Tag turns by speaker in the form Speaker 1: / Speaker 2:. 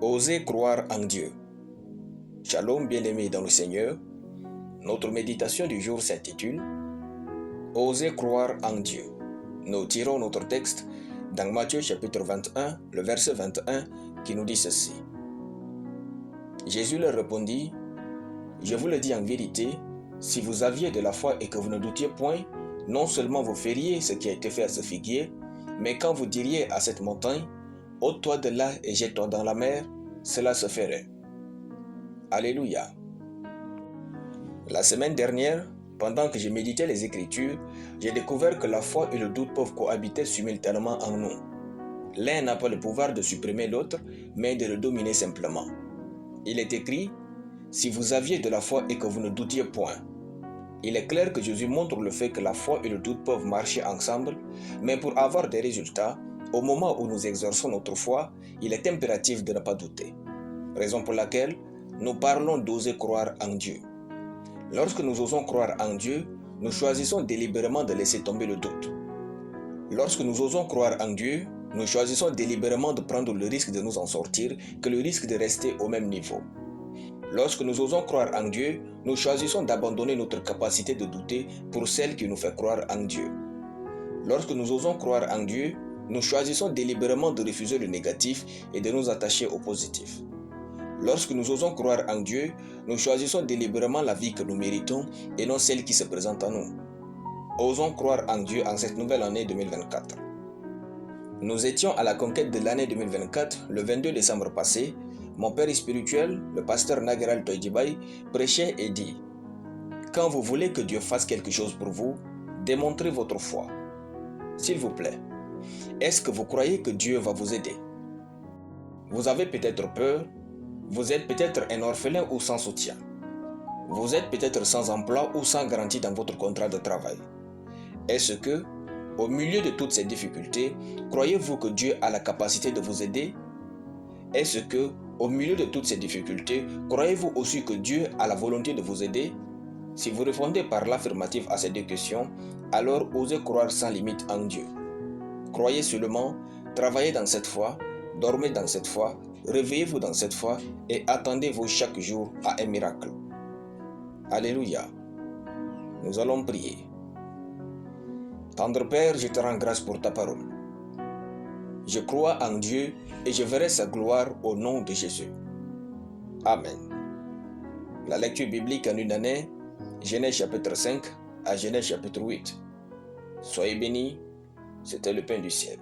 Speaker 1: Osez croire en Dieu. Shalom bien-aimés dans le Seigneur. Notre méditation du jour s'intitule Osez croire en Dieu. Nous tirons notre texte dans Matthieu chapitre 21, le verset 21 qui nous dit ceci. Jésus leur répondit, je vous le dis en vérité, si vous aviez de la foi et que vous ne doutiez point, non seulement vous feriez ce qui a été fait à ce figuier, mais quand vous diriez à cette montagne, ôte-toi de là et jette-toi dans la mer, cela se ferait. Alléluia. La semaine dernière, pendant que je méditais les Écritures, j'ai découvert que la foi et le doute peuvent cohabiter simultanément en nous. L'un n'a pas le pouvoir de supprimer l'autre, mais de le dominer simplement. Il est écrit, si vous aviez de la foi et que vous ne doutiez point. Il est clair que Jésus montre le fait que la foi et le doute peuvent marcher ensemble, mais pour avoir des résultats, au moment où nous exerçons notre foi, il est impératif de ne pas douter. Raison pour laquelle nous parlons d'oser croire en Dieu. Lorsque nous osons croire en Dieu, nous choisissons délibérément de laisser tomber le doute. Lorsque nous osons croire en Dieu, nous choisissons délibérément de prendre le risque de nous en sortir que le risque de rester au même niveau. Lorsque nous osons croire en Dieu, nous choisissons d'abandonner notre capacité de douter pour celle qui nous fait croire en Dieu. Lorsque nous osons croire en Dieu, nous choisissons délibérément de refuser le négatif et de nous attacher au positif. Lorsque nous osons croire en Dieu, nous choisissons délibérément la vie que nous méritons et non celle qui se présente à nous. Osons croire en Dieu en cette nouvelle année 2024. Nous étions à la conquête de l'année 2024 le 22 décembre passé. Mon père spirituel, le pasteur Nageral Toydibay, prêchait et dit « Quand vous voulez que Dieu fasse quelque chose pour vous, démontrez votre foi. S'il vous plaît, est-ce que vous croyez que Dieu va vous aider? Vous avez peut-être peur, vous êtes peut-être un orphelin ou sans soutien. Vous êtes peut-être sans emploi ou sans garantie dans votre contrat de travail. Est-ce que, au milieu de toutes ces difficultés, croyez-vous que Dieu a la capacité de vous aider? Est-ce que, au milieu de toutes ces difficultés, croyez-vous aussi que Dieu a la volonté de vous aider? Si vous répondez par l'affirmative à ces deux questions, alors osez croire sans limite en Dieu. Croyez seulement, travaillez dans cette foi, dormez dans cette foi, réveillez-vous dans cette foi et attendez-vous chaque jour à un miracle. Alléluia. Nous allons prier. Tendre Père, je te rends grâce pour ta parole. Je crois en Dieu et je verrai sa gloire au nom de Jésus. Amen. La lecture biblique en une année, Genèse chapitre 5 à Genèse chapitre 8. Soyez bénis, c'était le pain du ciel.